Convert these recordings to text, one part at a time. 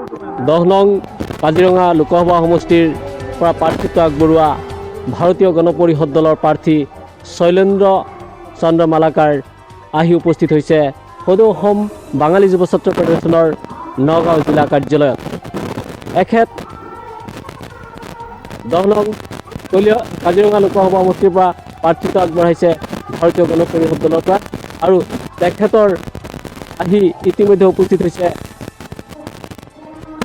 10 নং কাজিৰঙা লোকসভা সমষ্টিৰ পৰা প্ৰাৰ্থিত্ব আগবঢ়োৱা ভাৰতীয় গণ পৰিষদ দলৰ প্ৰাৰ্থী শৈলেন্দ্ৰ চন্দ্ৰ মালাকাৰ আহি উপস্থিত হৈছে সদৌ অসম বাঙালী যুৱ ছাত্ৰ ফেডাৰেশ্যনৰ নগাঁও জিলা কাৰ্যালয়ত। এখেত 10 নং কাজিৰঙা লোকসভা সমষ্টিৰ পৰা প্ৰাৰ্থিত্ব আগবঢ়াইছে ভাৰতীয় গণ পৰিষদ দলৰ পৰা, আৰু তেখেতৰ আহি ইতিমধ্যে উপস্থিত হৈছে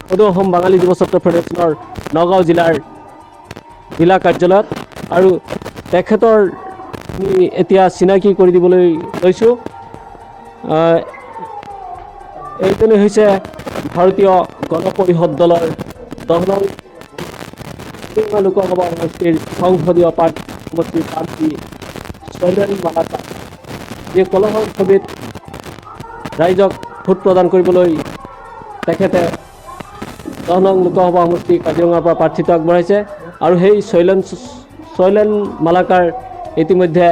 সদৌ অসম বাঙালী যুৱ ছাত্ৰ ফেডাৰেশ্যনৰ নগাঁও জিলাৰ জিলা কাৰ্যালয়ত। আৰু তেখেতৰ এতিয়া চিনাকি কৰি দিবলৈ লৈছোঁ। এইজনে হৈছে ভাৰতীয় গণ পৰিষদ দলৰ 10 নং লোকসভা সমষ্টিৰ সংসদীয় সমষ্টিৰ প্ৰাৰ্থী শৈলেন্দ্ৰ মালাকাৰ, যি কলহৰ ছবিত ৰাইজক ভোট প্ৰদান কৰিবলৈ তেখেতে 10 নং লোকসভা সমষ্টি কাজিৰঙাৰ পৰা প্ৰাৰ্থিত্ব আগবঢ়াইছে। আৰু সেই শৈলেন্দ্ৰ মালাকাৰ ইতিমধ্যে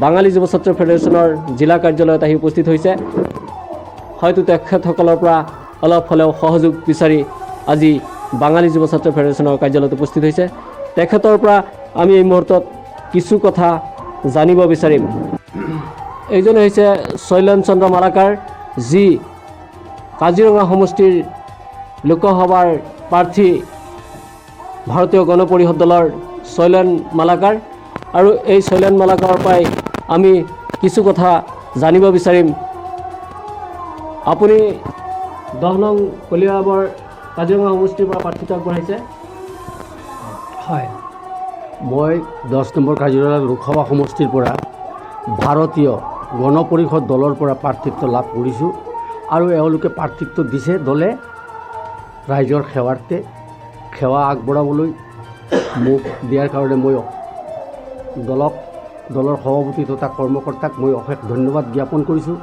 বাঙালী যুৱ ছাত্ৰ ফেডাৰেশ্যনৰ জিলা কাৰ্যালয়ত আহি উপস্থিত হৈছে। হয়তো তেখেতসকলৰ পৰা অলপ হ'লেও সহযোগ বিচাৰি আজি বাঙালী যুৱ ছাত্ৰ ফেডাৰেশ্যনৰ কাৰ্যালয়ত উপস্থিত হৈছে। তেখেতৰ পৰা আমি এই মুহূৰ্তত কিছু কথা জানিব বিচাৰিম। এইজনে হৈছে শৈলেন্দ্ৰ চন্দ্ৰ মালাকাৰ, যি কাজিৰঙা সমষ্টিৰ লোকসভাৰ প্ৰাৰ্থী ভাৰতীয় গণ পৰিষদ দলৰ শৈলেন্দ্ৰ মালাকাৰ। আৰু এই শৈলেন্দ্ৰ মালাকাৰৰ পৰাই আমি কিছু কথা জানিব বিচাৰিম। আপুনি 10 নং কলিয়াবৰ কাজিৰঙা সমষ্টিৰ পৰা প্ৰাৰ্থিত্ব আগবঢ়াইছে। হয়, মই 10 নম্বৰ কাজিৰঙা লোকসভা সমষ্টিৰ পৰা ভাৰতীয় গণ পৰিষদ দলৰ পৰা প্ৰাৰ্থিত্ব লাভ কৰিছোঁ। আৰু এওঁলোকে প্ৰাৰ্থিত্ব দিছে দলে ৰাইজৰ সেৱা আগবঢ়াবলৈ মোক দিয়াৰ কাৰণে মই দলৰ সভাপতি তথা কৰ্মকৰ্তাক মই অশেষ ধন্যবাদ জ্ঞাপন কৰিছোঁ।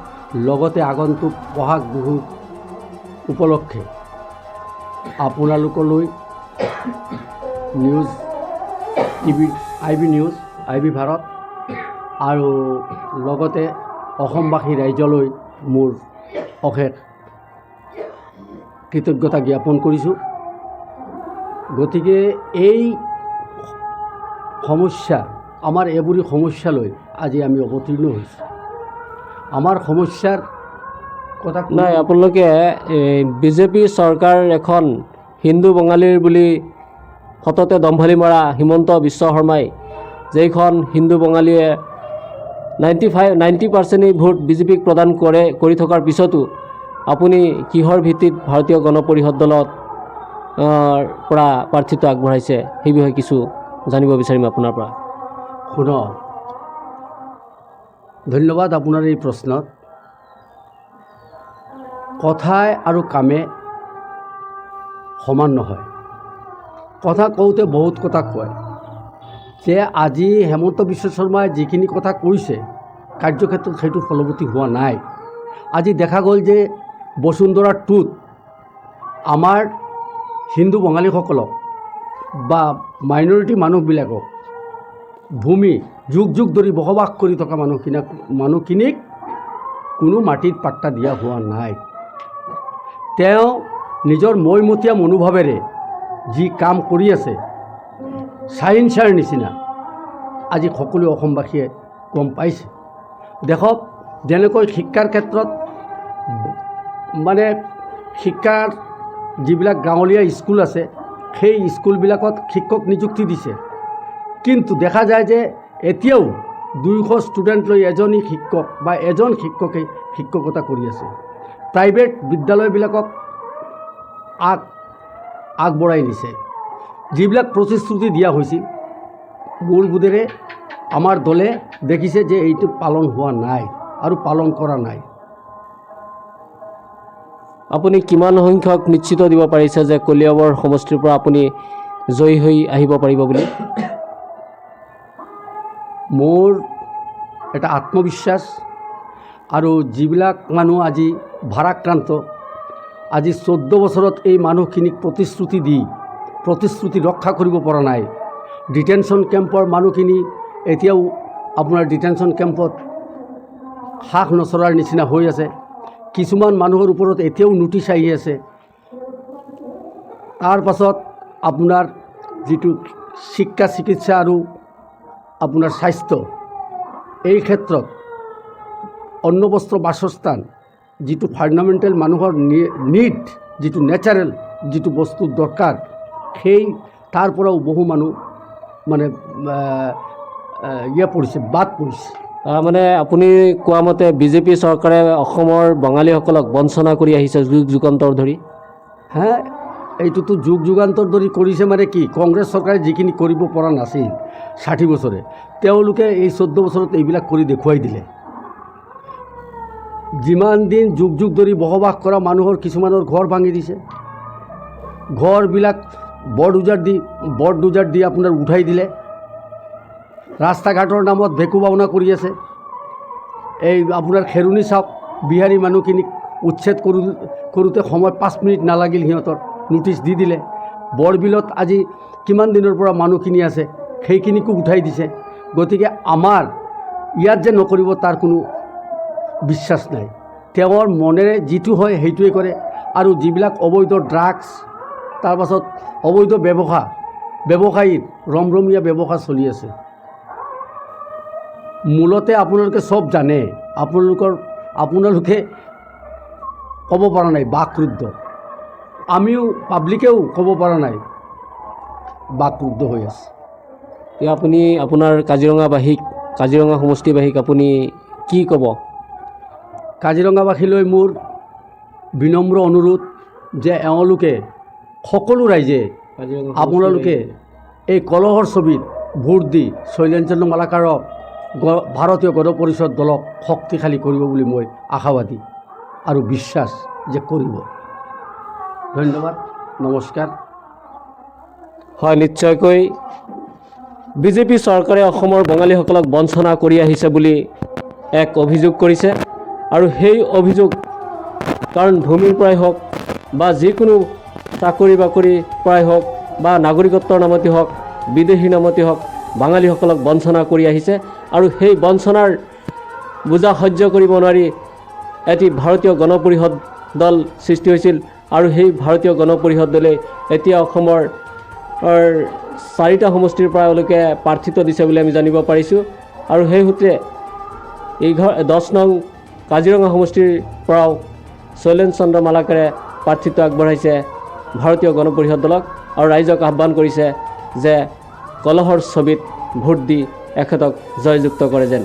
লগতে আগন্তুক বহাগ বিহু উপলক্ষে আপোনালোকলৈ নিউজ টিভি আইবি ভাৰত আৰু লগতে অসমবাসী ৰাইজলৈ মোৰ অশেষ কৃতজ্ঞতা জ্ঞাপন কৰিছোঁ। গতিকে এই সমস্যা, আমাৰ এইবোৰী সমস্যালৈ আজি আমি অৱতীৰ্ণ হৈছোঁ। আমাৰ সমস্যাৰ কথা নাই, আপোনালোকে বিজেপি চৰকাৰ এখন হিন্দু বঙালীৰ বুলি সততে দম্ভালি মৰা হিমন্ত বিশ্ব শৰ্মাই, যেইখন হিন্দু বঙালীয়ে 90% ভোট বিজেপিক প্ৰদান কৰি থকাৰ পিছতো আপুনি কিহৰ ভিত্তিত ভাৰতীয় গণ পৰিষদ দলত পৰা প্ৰাৰ্থিত্ব আগবঢ়াইছে, সেই বিষয়ে কিছু জানিব বিচাৰিম আপোনাৰ পৰা। শুনক, ধন্যবাদ আপোনাৰ এই প্ৰশ্নত। কথাই আৰু কামে সমান নহয়। কথা কওঁতে বহুত কথা কয়, যে আজি হেমন্ত বিশ্ব শৰ্মাই যিখিনি কথা কৈছে কাৰ্যক্ষেত্ৰত সেইটো ফলৱতী হোৱা নাই। আজি দেখা গ'ল যে বসুন্ধৰা 2ত আমাৰ হিন্দু বঙালীসকলক বা মাইনৰিটি মানুহবিলাকক ভূমি যুগ যুগ ধৰি বসবাস কৰি থকা মানুহখিনিক কোনো মাটিত পাত্তা দিয়া হোৱা নাই। তেওঁ নিজৰ মৈমতীয়া মনোভাৱেৰে যি কাম কৰি আছে, চাইন্সাৰ নিচিনা, আজি সকলো অসমবাসীয়ে গম পাইছে। দেখক, যেনেকৈ শিক্ষাৰ ক্ষেত্ৰত শিক্ষাৰ যিবিলাক গাঁৱলীয়া স্কুল আছে, সেই স্কুলবিলাকত শিক্ষক নিযুক্তি দিছে, কিন্তু দেখা যায় যে এতিয়াও 200 ষ্টুডেণ্ট লৈ এজনী শিক্ষক বা এজন শিক্ষকে শিক্ষকতা কৰি আছে। প্ৰাইভেট বিদ্যালয়বিলাকক আগবঢ়াই নিছে। যিবিলাক প্ৰতিশ্ৰুতি দিয়া হৈছিল, মোৰ বোধেৰে আমাৰ দলে দেখিছে যে এইটো পালন হোৱা নাই আৰু পালন কৰা নাই। আপুনি কিমান সংখ্যক নিশ্চিত দিব পাৰিছে যে কলিয়াবৰ সমষ্টিৰ পৰা আপুনি জয়ী হৈ আহিব পাৰিব বুলি? মোৰ এটা আত্মবিশ্বাস। আৰু যিবিলাক মানুহ আজি ভাৰাক্ৰান্ত, আজি 14 বছৰত এই মানুহখিনিক প্ৰতিশ্ৰুতি ৰক্ষা কৰিব পৰা নাই। ডিটেনশ্যন কেম্পৰ মানুহখিনি এতিয়াও আপোনাৰ ডিটেনশ্যন কেম্পত হাঁহ নচৰাৰ নিচিনা হৈ আছে। কিছুমান মানুহৰ ওপৰত এতিয়াও নোটিছ আহি আছে। তাৰ পাছত আপোনাৰ যিটো শিক্ষা চিকিৎসা আৰু আপোনাৰ স্বাস্থ্য, এই ক্ষেত্ৰত অন্ন বস্ত্ৰ বাসস্থান যিটো ফাণ্ডামেণ্টেল মানুহৰ নিড, যিটো নেচাৰেল যিটো বস্তু দৰকাৰ, সেই তাৰ পৰাও বহু মানুহ মানে পৰিছে, বাদ পৰিছে। মানে আপুনি কোৱা মতে বিজেপি চৰকাৰে অসমৰ বঙালীসকলক বঞ্চনা কৰি আহিছে যুগ যুগান্তৰ ধৰি। হে, এইটোতো যুগ যুগান্তৰ ধৰি কৰিছে মানে কি, কংগ্ৰেছ চৰকাৰে যিখিনি কৰিব পৰা নাছিল 60 বছৰে, তেওঁলোকে এই 14 বছৰত এইবিলাক কৰি দেখুৱাই দিলে। যিমান দিন যুগ যুগ ধৰি বসবাস কৰা মানুহৰ কিছুমানৰ ঘৰ ভাঙি দিছে, ঘৰবিলাক বৰডোজাৰ দি আপোনাৰ উঠাই দিলে, ৰাস্তা ঘাটৰ নামত ভেকু ভাওনা কৰি আছে। এই আপোনাৰ খেৰুনি চাওক, বিহাৰী মানুহখিনিক উচ্ছেদ কৰোঁতে সময় 5 মিনিট নালাগিল, সিহঁতৰ নোটিছ দি দিলে। বৰবিলত আজি কিমান দিনৰ পৰা মানুহখিনি আছে, সেইখিনিকো উঠাই দিছে। গতিকে আমাৰ ইয়াত যে নকৰিব তাৰ কোনো বিশ্বাস নাই। তেওঁৰ মনেৰে যিটো হয় সেইটোৱে কৰে। আৰু যিবিলাক অবৈধ ড্ৰাগছ, তাৰপাছত অবৈধ ব্যৱসায়ীৰ ৰমৰমীয়া ব্যৱসায় চলি আছে। মূলতে আপোনালোকে চব জানে, আপোনালোকে ক'ব পৰা নাই বাকৰুদ্ধ, আমিও পাব্লিকেও ক'ব পৰা নাই, বাকৰুদ্ধ হৈ আছে। এতিয়া আপুনি আপোনাৰ কাজিৰঙা সমষ্টিবাসীক আপুনি কি ক'ব? কাজিৰঙাবাসীলৈ মোৰ বিনম্ৰ অনুৰোধ যে এওঁলোকে সকলো ৰাইজে আপোনালোকে এই কলহৰ ছবিত ভোট দি শৈলেন্দ্ৰ চন্দ্ৰ মালাকাৰক ভাৰতীয় গণ পৰিষদ দলক শক্তিশালী কৰিব বুলি মই আশাবাদী আৰু বিশ্বাস যে কৰিব। ধন্যবাদ, নমস্কাৰ। হয়, নিশ্চয়কৈ বিজেপি চৰকাৰে অসমৰ বঙালীসকলক বঞ্চনা কৰি আহিছে বুলি এক অভিযোগ কৰিছে। আৰু সেই অভিযোগ কাৰণ ভূমিৰ পৰাই হওক বা যিকোনো চাকৰি বাকৰিৰ পৰাই হওক বা নাগৰিকত্বৰ নামতে হওক, বিদেশী নামতে হওক, বাঙালীসকলক বঞ্চনা কৰি আহিছে। আৰু সেই বঞ্চনাৰ বোজা সহ্য কৰিব নোৱাৰি এটি ভাৰতীয় গণ পৰিষদ দল সৃষ্টি হৈছিল। আৰু সেই ভাৰতীয় গণ পৰিষদ দলে এতিয়া অসমৰ 4টা সমষ্টিৰ পৰা এওঁলোকে প্ৰাৰ্থিত্ব দিছে বুলি আমি জানিব পাৰিছোঁ। আৰু সেই সূত্ৰে 10 নং কাজিৰঙা সমষ্টিৰ পৰাও শৈলেন্দ্ৰ চন্দ্ৰ মালাকাৰে প্ৰাৰ্থিত্ব আগবঢ়াইছে ভাৰতীয় গণ পৰিষদ দলক। আৰু ৰাইজক আহ্বান কৰিছে যে কলহৰ ছবিত ভোট দি এখেতক জয়যুক্ত কৰে যেন।